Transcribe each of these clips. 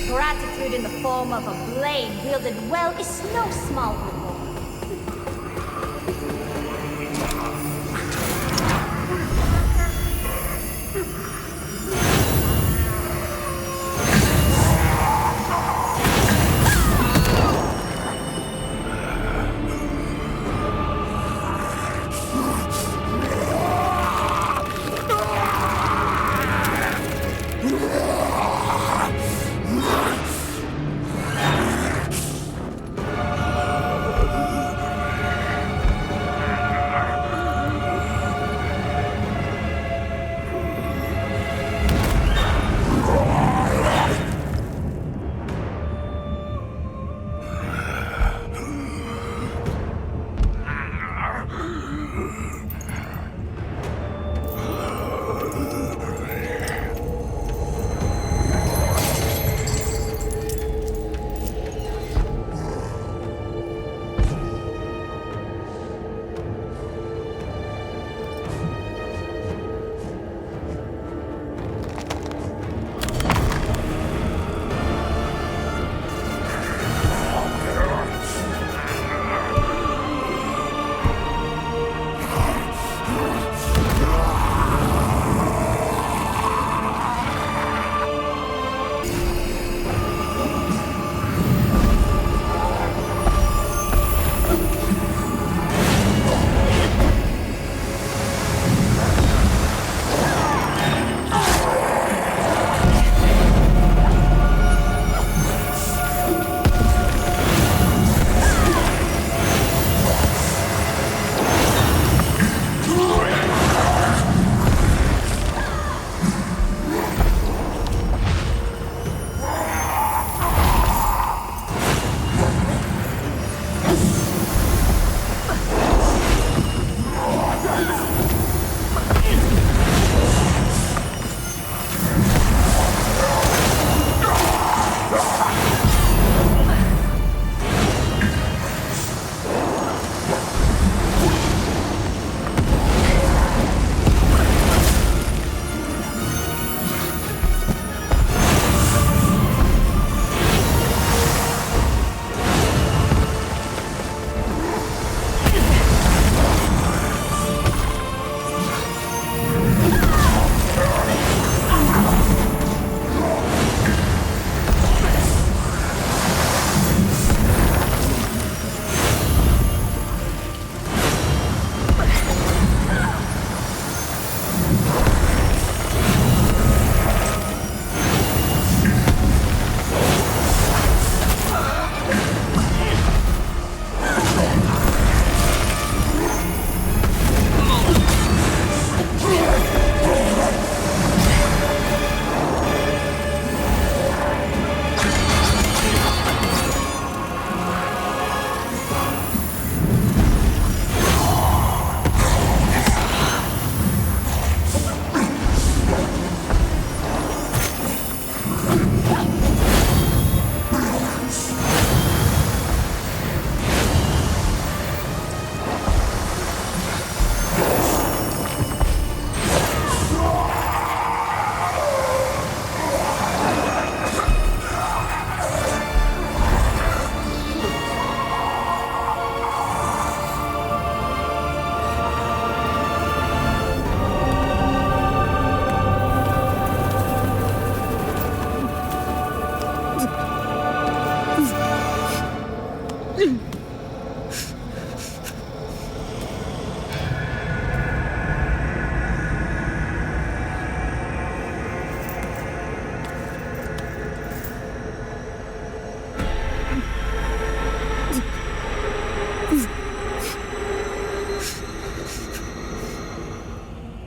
Gratitude in the form of a blade wielded well is no small reward.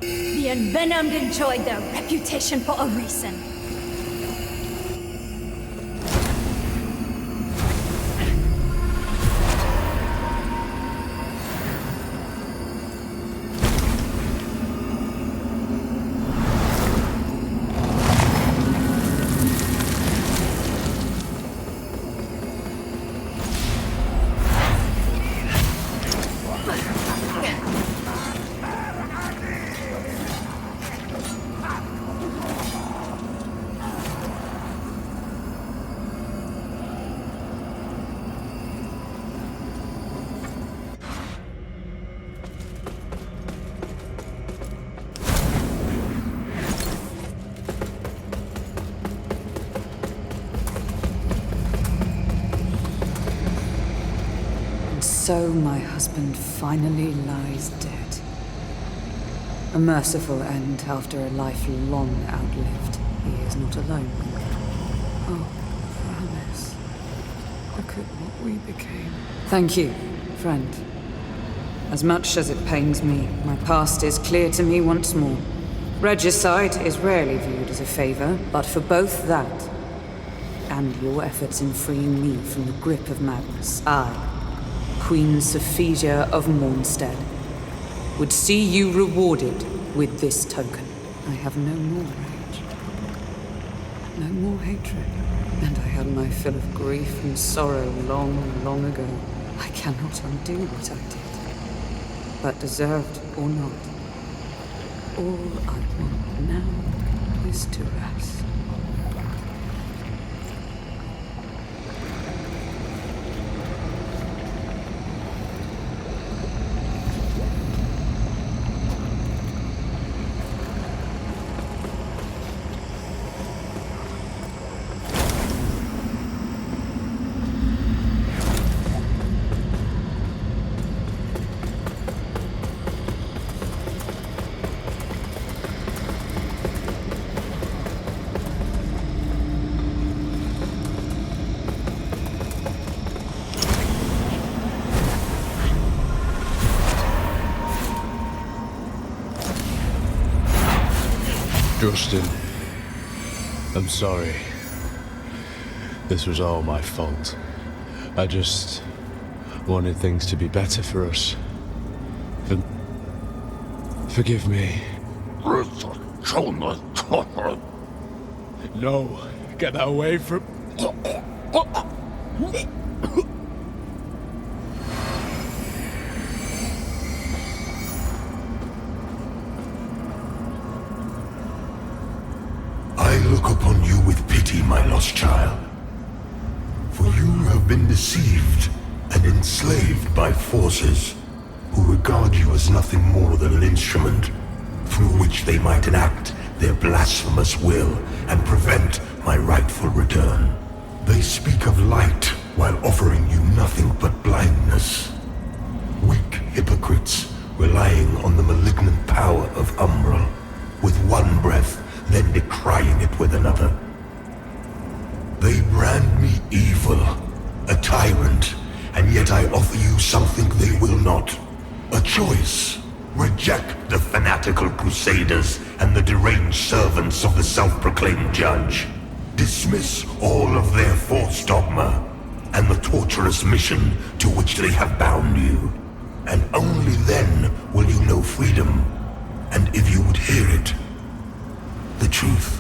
The Envenomed enjoyed their reputation for a reason. so my husband finally lies dead. A merciful end after a life long outlived. He is not alone. Oh, Bramis. Look at what we became. Thank you, friend. As much as it pains me, my past is clear to me once more. Regicide is rarely viewed as a favor, but for both that and your efforts in freeing me from the grip of madness, I, Queen Sophesia of Mornstead, would see you rewarded with this token. I have no more rage, no more hatred, and I had my fill of grief and sorrow long, long ago. I cannot undo what I did, but deserved or not, all I want now is to rest. Drustan, I'm sorry. This was all my fault. I just wanted things to be better for us. Forgive me. No, get that away from... Look upon you with pity, my lost child. For you have been deceived and enslaved by forces who regard you as nothing more than an instrument through which they might enact their blasphemous will and prevent my rightful return. They speak of light while offering you nothing but blindness. Weak hypocrites relying on the malignant power of Umbral, with one breath then decrying it with another. They brand me evil, a tyrant, and yet I offer you something they will not. A choice. Reject the fanatical crusaders and the deranged servants of the self-proclaimed judge. Dismiss all of their false dogma and the torturous mission to which they have bound you. And only then will you know freedom, and if you would hear it, the truth.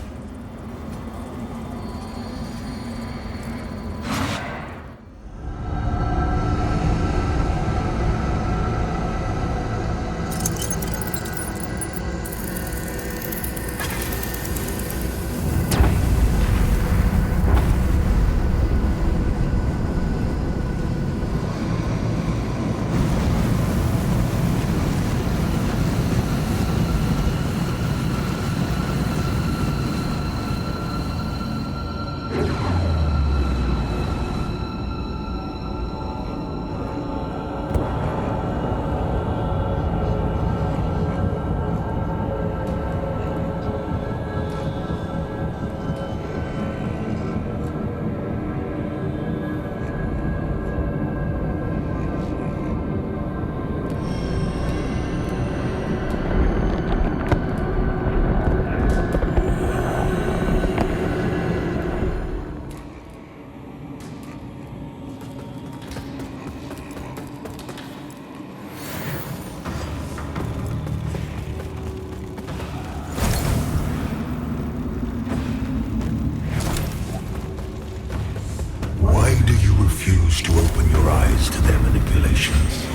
To open your eyes to their manipulations,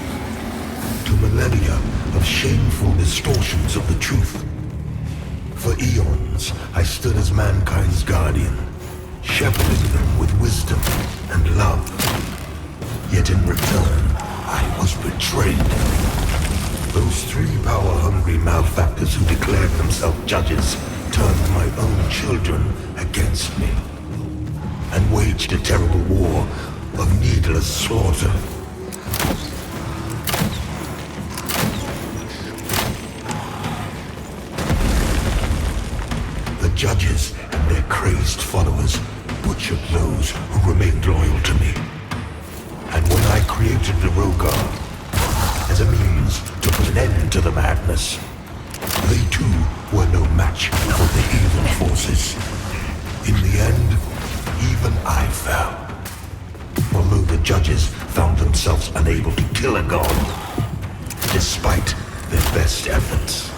to millennia of shameful distortions of the truth. For eons, I stood as mankind's guardian, shepherding them with wisdom and love. Yet in return, I was betrayed. Those three power-hungry malefactors who declared themselves judges turned my own children against me and waged a terrible war of needless slaughter. judges and their crazed followers butchered those who remained loyal to me. And when I created the Rogar as a means to put an end to the madness, they too were no match for the evil forces. In the end, even I fell. Although the judges found themselves unable to kill a god, despite their best efforts.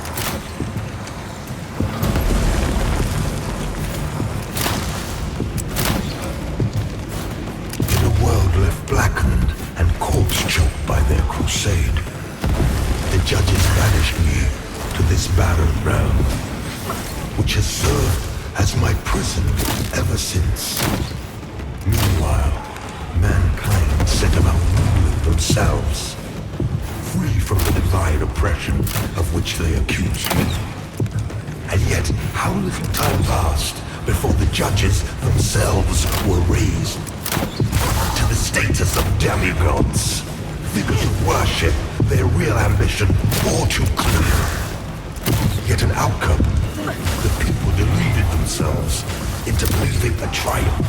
In a world left blackened and corpse-choked by their crusade, the judges banished me to this barren realm, which has served as my prison ever since. Meanwhile, mankind set about ruling themselves, free from the divine oppression of which they accused me. And yet, how little time passed before the judges themselves were raised to the status of demigods, figures of worship, their real ambition all too clear. Yet an outcome, the people deluded themselves into believing a triumph.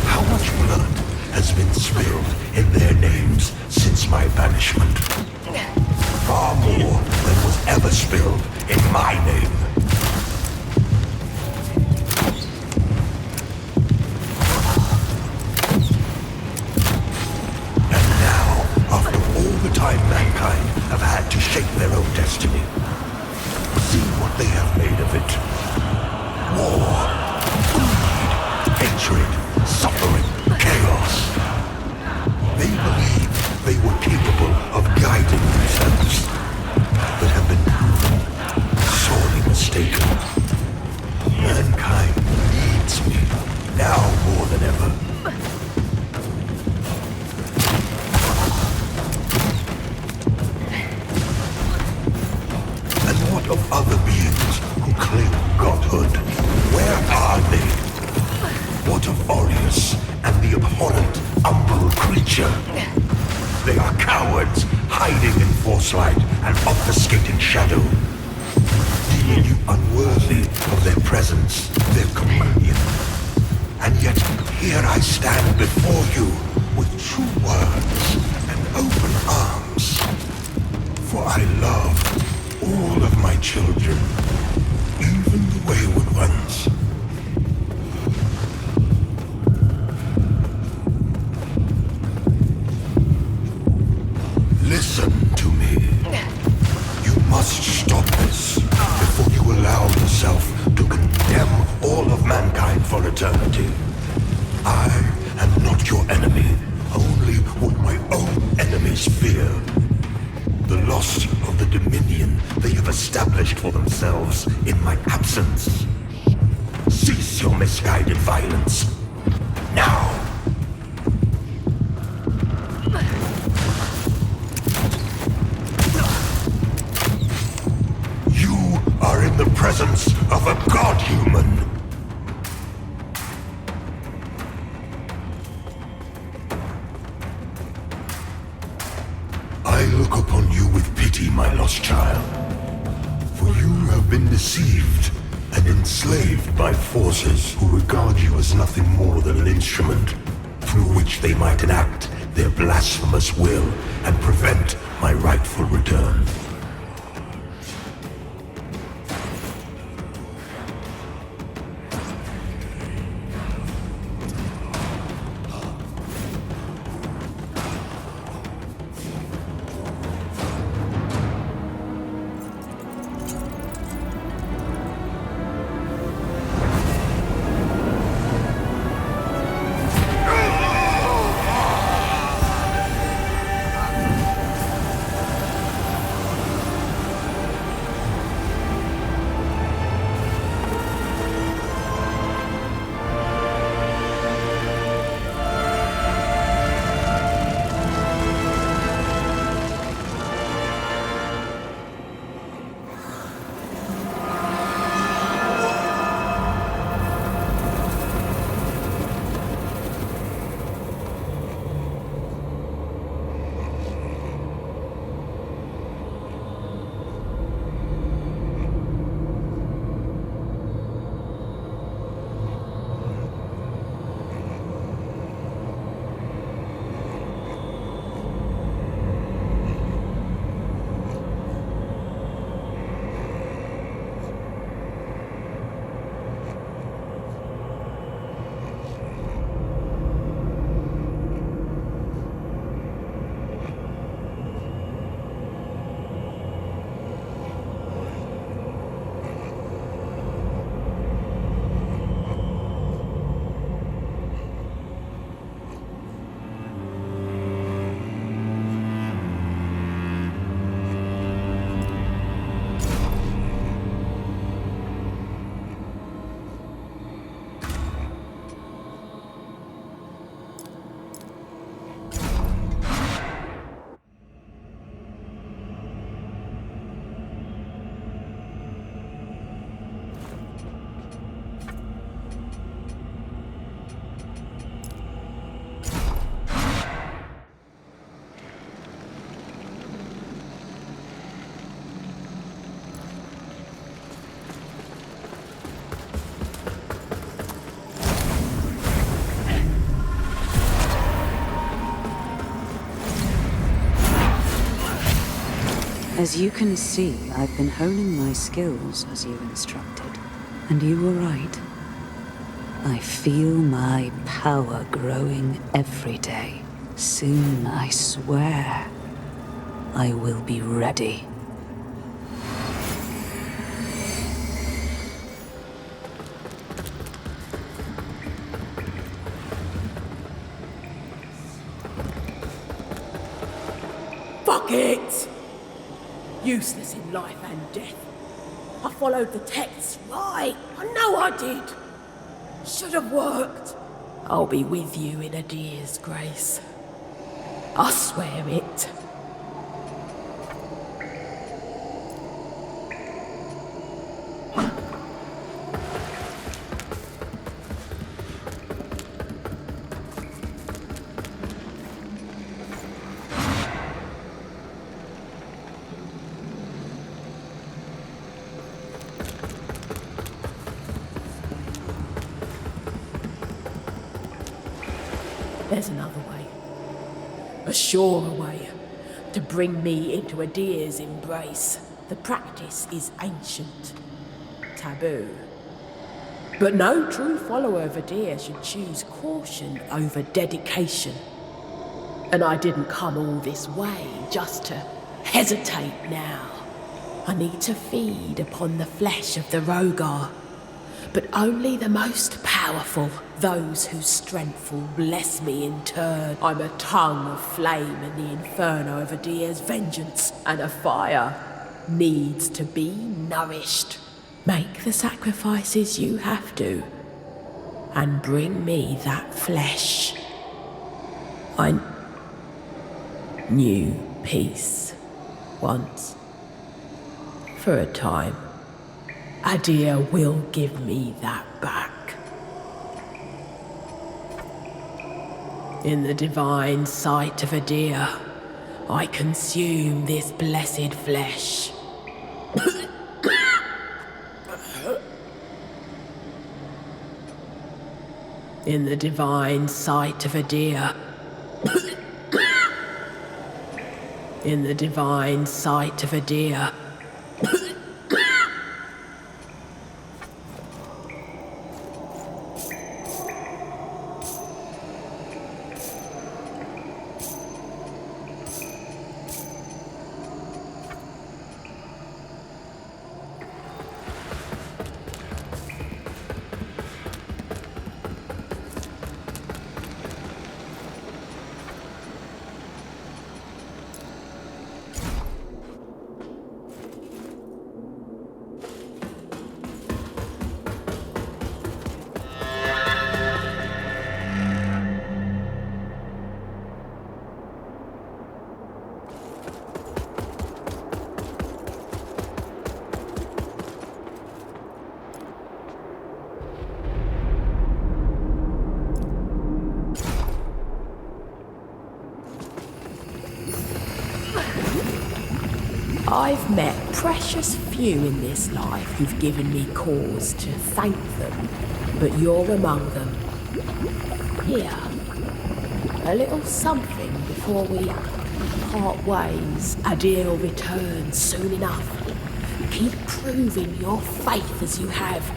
How much blood has been spilled in their names since my banishment? Far more than was ever spilled in my name. And now, after all the time mankind have had to shape their own destiny, see what they have made of it. War, greed, hatred, suffering, chaos. They believed they were capable of guiding themselves, but have been proven sorely mistaken. Mankind needs me, now more than ever. And what of other beings who claim godhood? Where are they? What of Aureus and the abhorrent Umbral creature? They are cowards, hiding in forcelight and obfuscating shadow, deeming you unworthy of their presence, their communion. And yet, here I stand before you with true words and open arms. For I love all of my children, even the wayward ones. Listen to me. You must stop this before you allow yourself to condemn all of mankind for eternity. I am not your enemy, only what my own enemies fear. The loss of the dominion they have established for themselves in my absence. Cease your misguided violence. Now! You are in the presence of a god-human. I look upon you with pity, my lost child. For you have been deceived and enslaved by forces who regard you as nothing more than an instrument through which they might enact their blasphemous will and prevent my rightful return. As you can see, I've been honing my skills as you instructed. And you were right. I feel my power growing every day. Soon, I swear, I will be ready. Fuck it! Useless in life and death. I followed the texts right. I know I did. Should have worked. I'll be with you in Adyr's grace. I swear it. There's another way. A surer way to bring me into Adyr's embrace. The practice is ancient, taboo. But no true follower of Adyr should choose caution over dedication. And I didn't come all this way just to hesitate now. I need to feed upon the flesh of the Rogar. But only the most powerful, those whose strength will bless me in turn. I'm a tongue of flame in the inferno of Adyr's vengeance, and a fire needs to be nourished. Make the sacrifices you have to, and bring me that flesh. I knew peace once, for a time. Adyr will give me that back. In the divine sight of Adyr, I consume this blessed flesh. In the divine sight of Adyr. In the divine sight of Adyr. I've met precious few in this life who've given me cause to thank them, but you're among them. Here, a little something before we part ways. Adyr will return soon enough. Keep proving your faith as you have,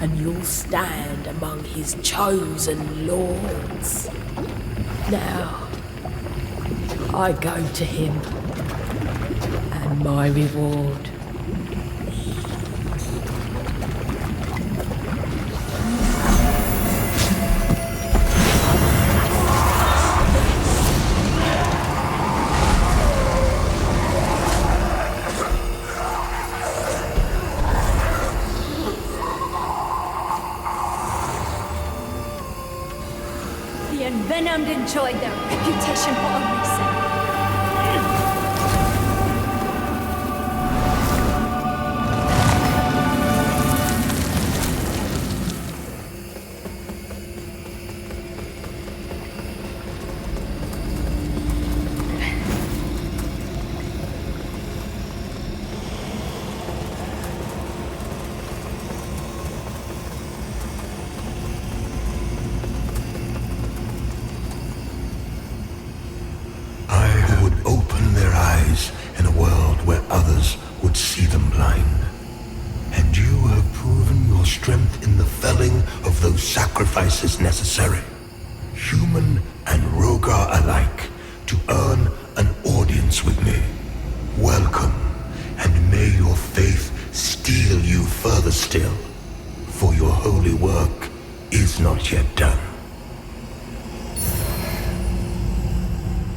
and you'll stand among his chosen lords. Now, I go to him. And my reward. The Envenomed enjoyed their reputation for a reason. I sacrifices necessary, human and Rogar alike, to earn an audience with me. Welcome, and may your faith steal you further still, for your holy work is not yet done.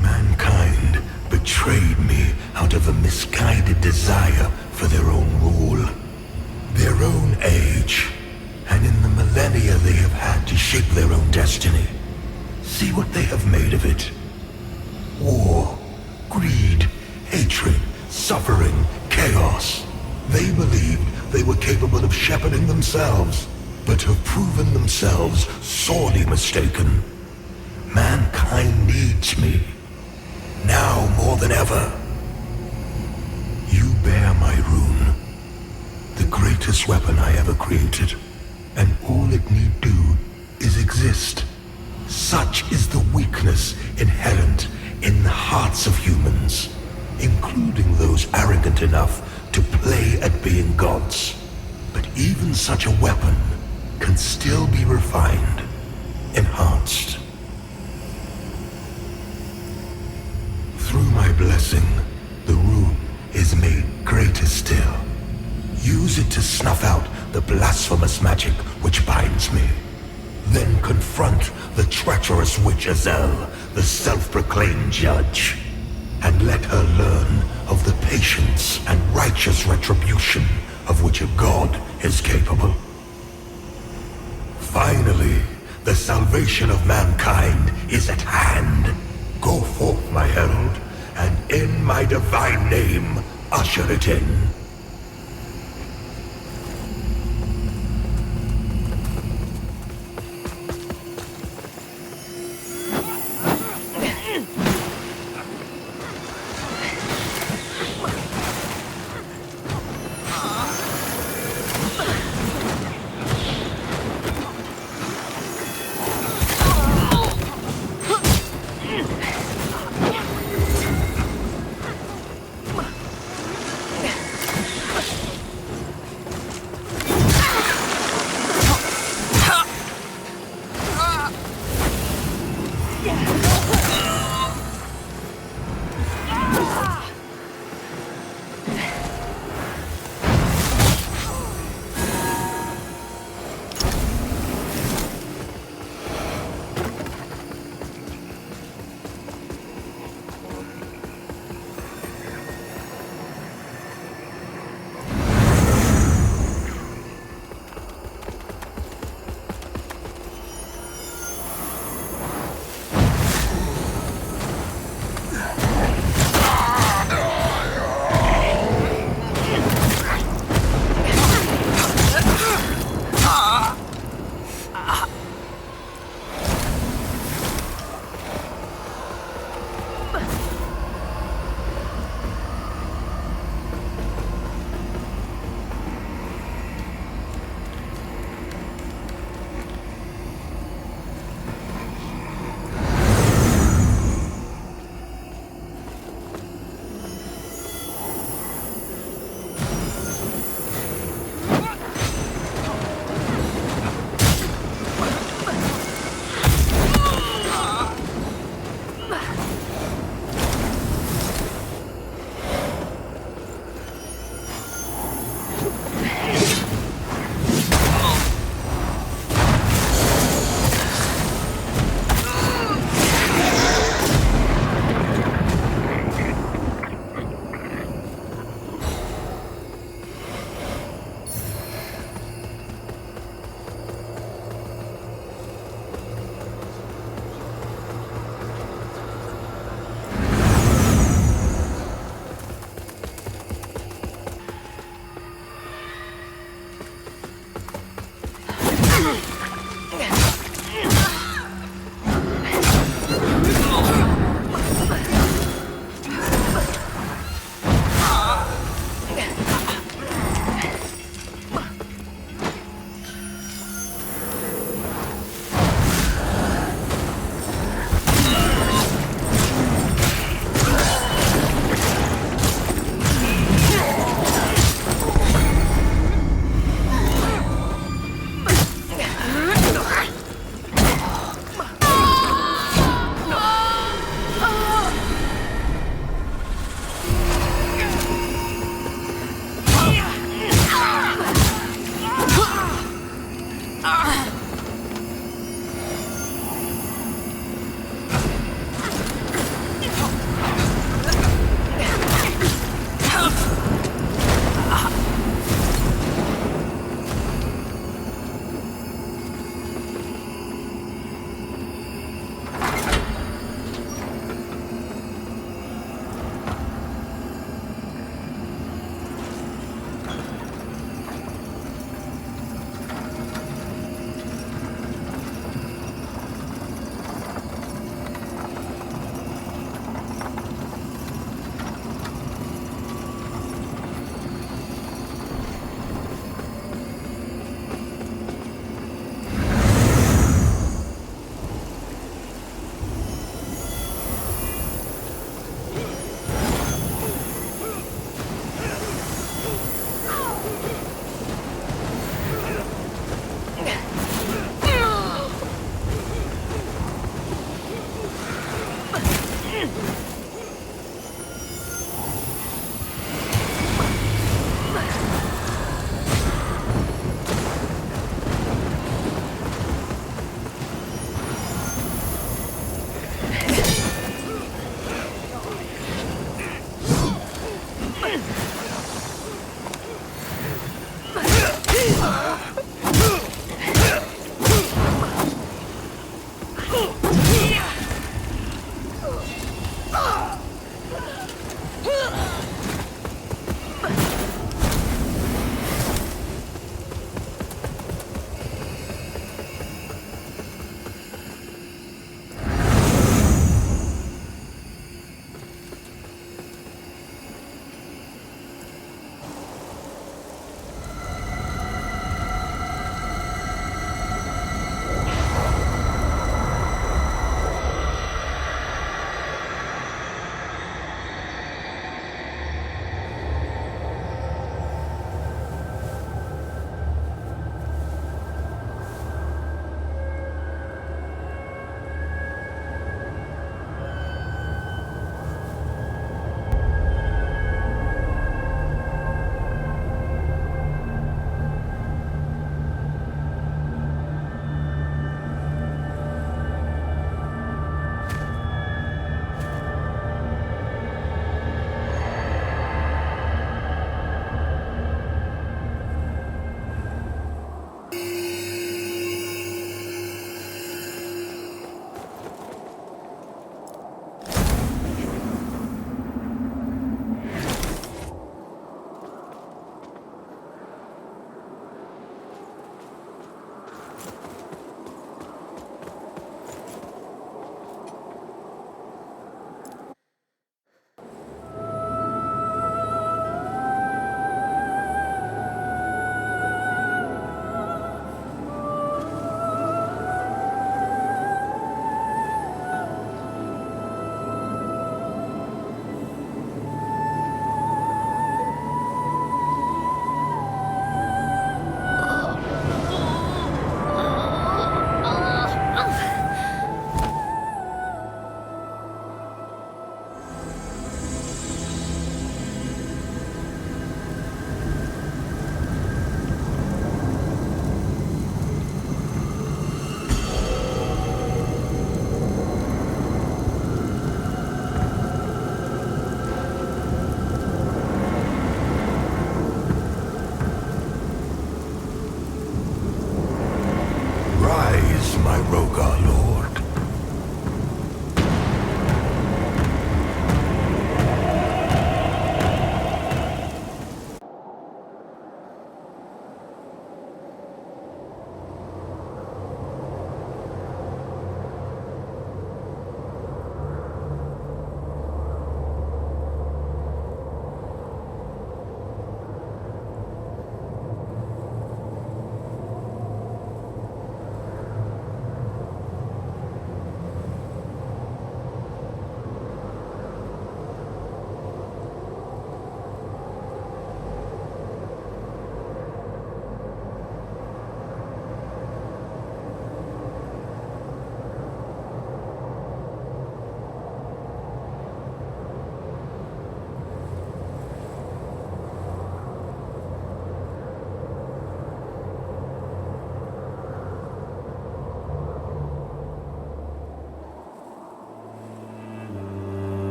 Mankind betrayed me out of a misguided desire for their own rule, their own age, and in the millennia they have had to shape their own destiny. See what they have made of it. War, greed, hatred, suffering, chaos. They believed they were capable of shepherding themselves, but have proven themselves sorely mistaken. Mankind needs me, now more than ever. You bear my rune, the greatest weapon I ever created, and all it need do is exist. Such is the weakness inherent in the hearts of humans, including those arrogant enough to play at being gods. But even such a weapon can still be refined, enhanced. Through my blessing, the rune is made greater still. Use it to snuff out the blasphemous magic which binds me. Then confront the treacherous witch Exile, the self-proclaimed judge, and let her learn of the patience and righteous retribution of which a god is capable. Finally, the salvation of mankind is at hand. Go forth, my herald, and in my divine name, usher it in.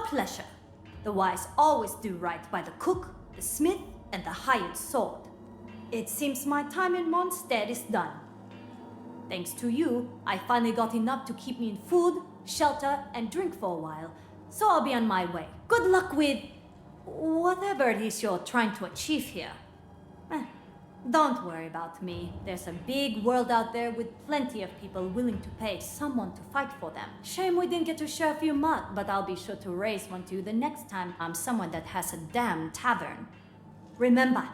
Pleasure. The wise always do right by the cook, the smith, and the hired sword. It seems my time in Mondstadt is done. Thanks to you, I finally got enough to keep me in food, shelter, and drink for a while, so I'll be on my way. Good luck with whatever it is you're trying to achieve here. Don't worry about me. There's a big world out there with plenty of people willing to pay someone to fight for them. Shame we didn't get to share a few mud, but I'll be sure to raise one to you the next time I'm someone that has a damn tavern. Remember,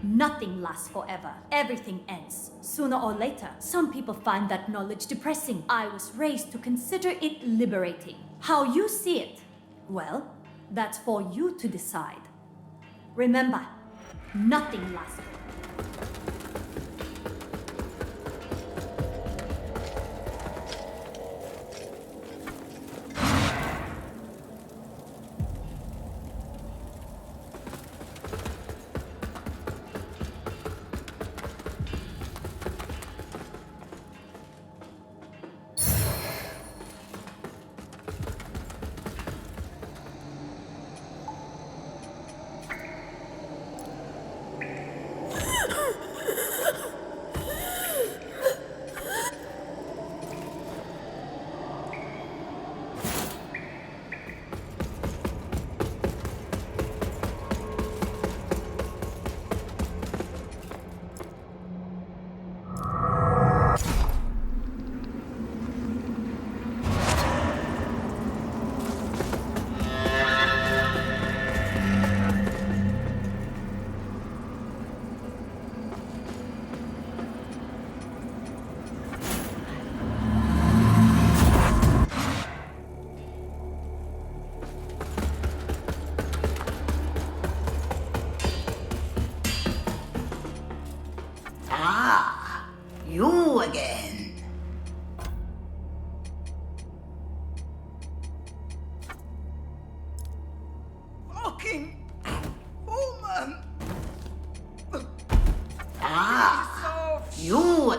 Nothing lasts forever. Everything ends. Sooner or later, some people find that knowledge depressing. I was raised to consider it liberating. How you see it, well, that's for you to decide. Remember, nothing lasts forever. You again. Fucking woman! You.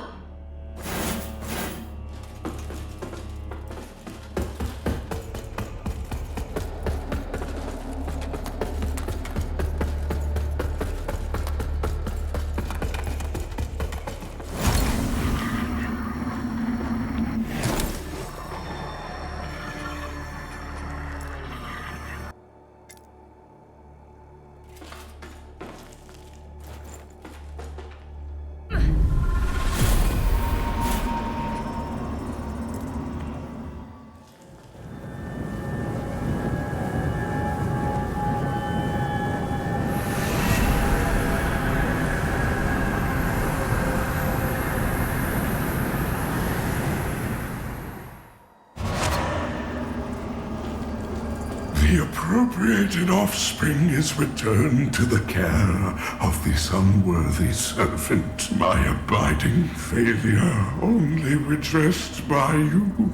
The appropriated offspring is returned to the care of this unworthy servant. My abiding failure only redressed by you.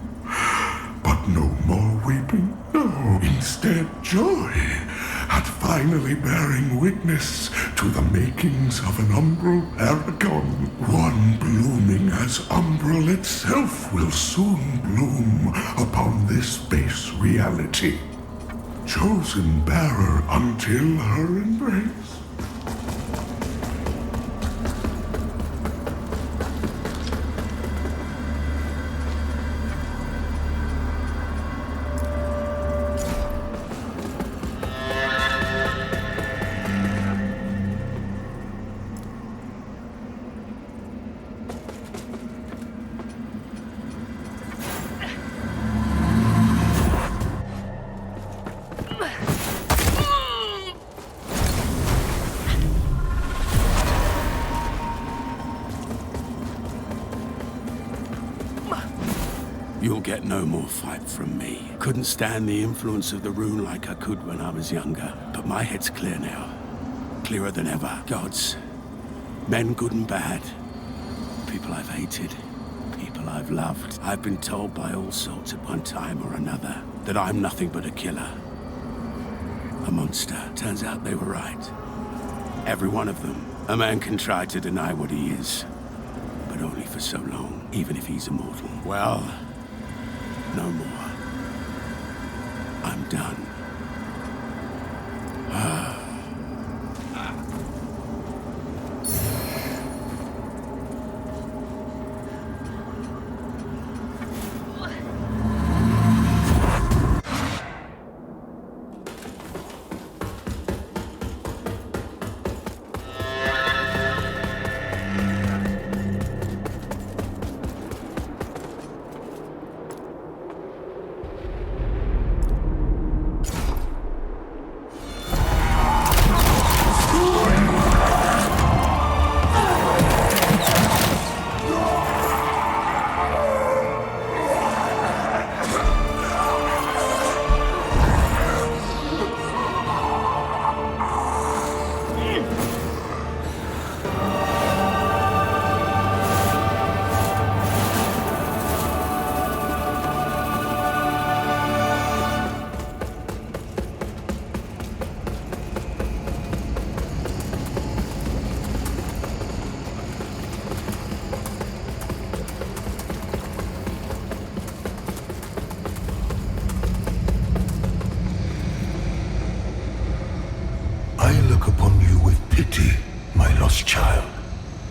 But no more weeping, no. Instead, joy at finally bearing witness to the makings of an Umbral paragon. One blooming as Umbral itself will soon bloom upon this base reality. Chosen bearer until her embrace. You'll get no more fight from me. Couldn't stand the influence of the rune like I could when I was younger. But my head's clear now. Clearer than ever. Gods. Men good and bad. People I've hated. People I've loved. I've been told by all sorts at one time or another that I'm nothing but a killer. A monster. Turns out they were right. Every one of them. A man can try to deny what he is. But only for so long. Even if he's immortal. Well... no more. I'm done.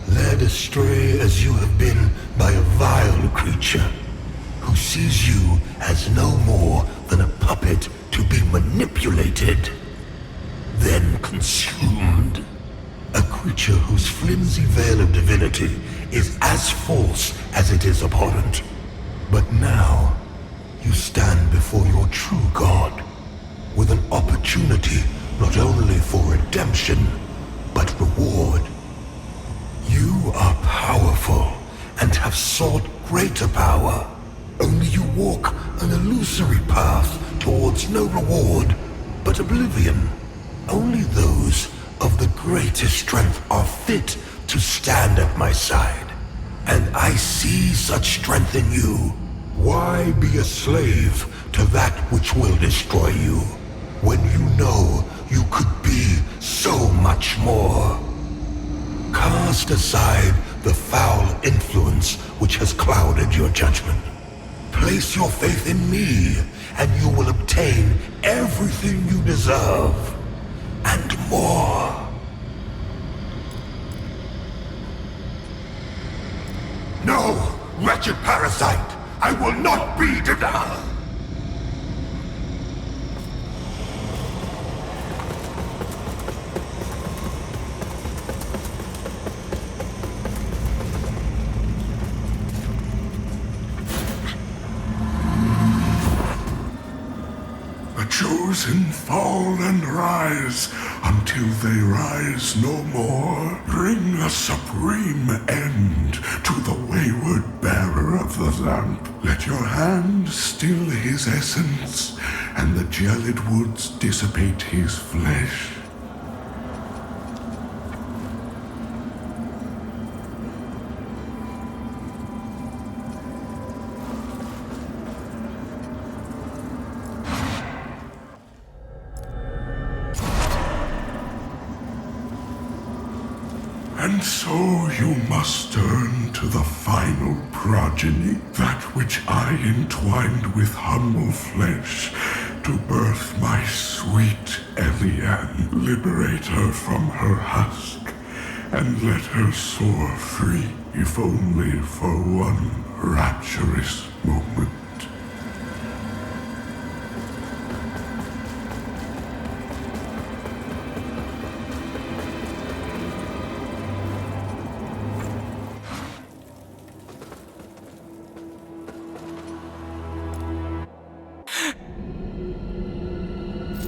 led astray as you have been by a vile creature who sees you as no more than a puppet to be manipulated, then consumed. A creature whose flimsy veil of divinity is as false as it is abhorrent. But now, you stand before your true God, with an opportunity not only for redemption, but reward. You are powerful and have sought greater power. Only you walk an illusory path towards no reward, but oblivion. Only those of the greatest strength are fit to stand at my side. And I see such strength in you. Why be a slave to that which will destroy you, when you know you could be so much more? Cast aside the foul influence which has clouded your judgment. Place your faith in me, and you will obtain everything you deserve, and more. No, wretched parasite! I will not be denied! The chosen fall and rise until they rise no more. Bring a supreme end to the wayward bearer of the lamp. Let your hand still his essence, and the gelid woods dissipate his flesh. And so you must turn to the final progeny, that which I entwined with humble flesh, to birth my sweet Elianne. Liberate her from her husk, and let her soar free, if only for one rapturous moment.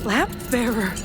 Lampbearer!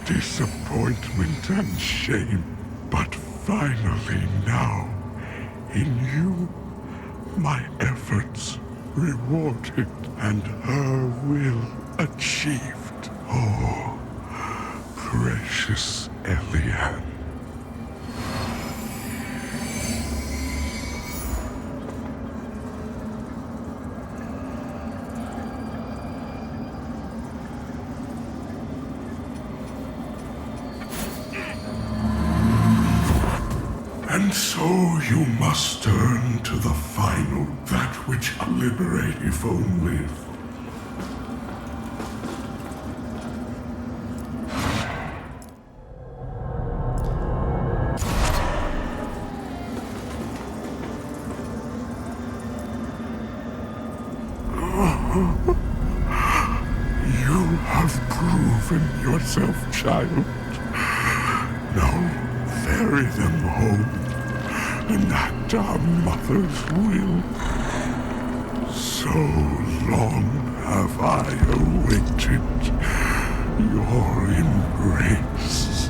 Disappointment and shame, but finally now, In you, my efforts rewarded and her will achieved. Oh, precious Elianne. And so you must turn to the final, that which liberate if only. You have proven yourself, child. Now ferry them home and act our mother's will. So long have I awaited your embrace.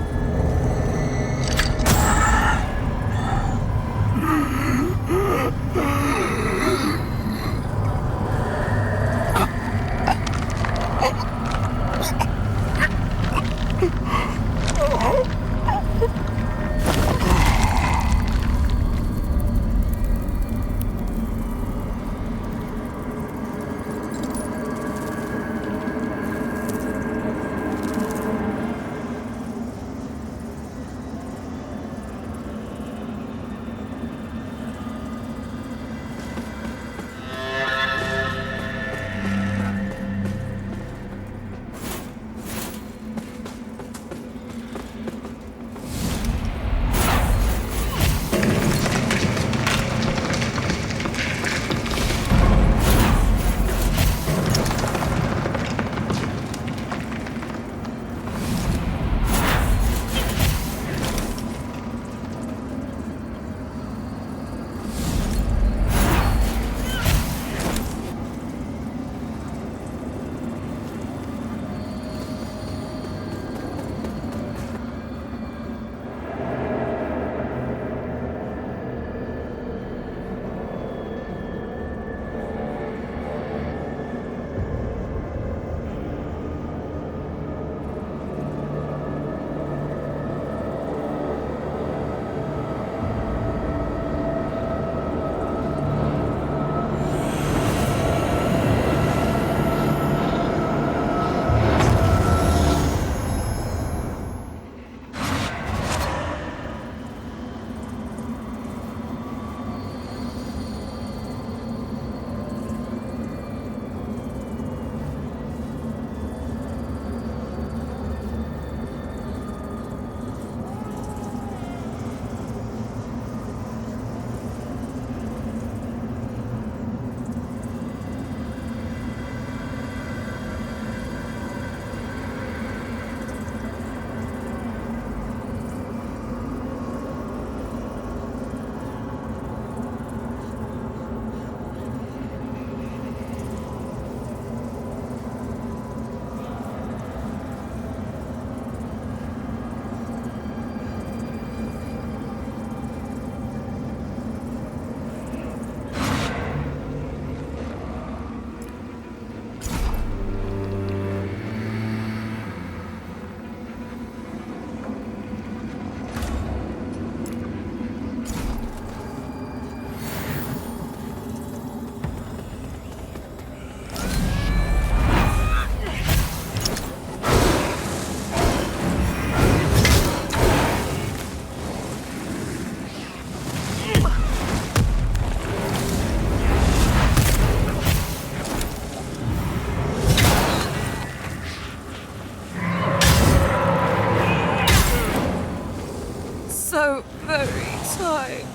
So very tired.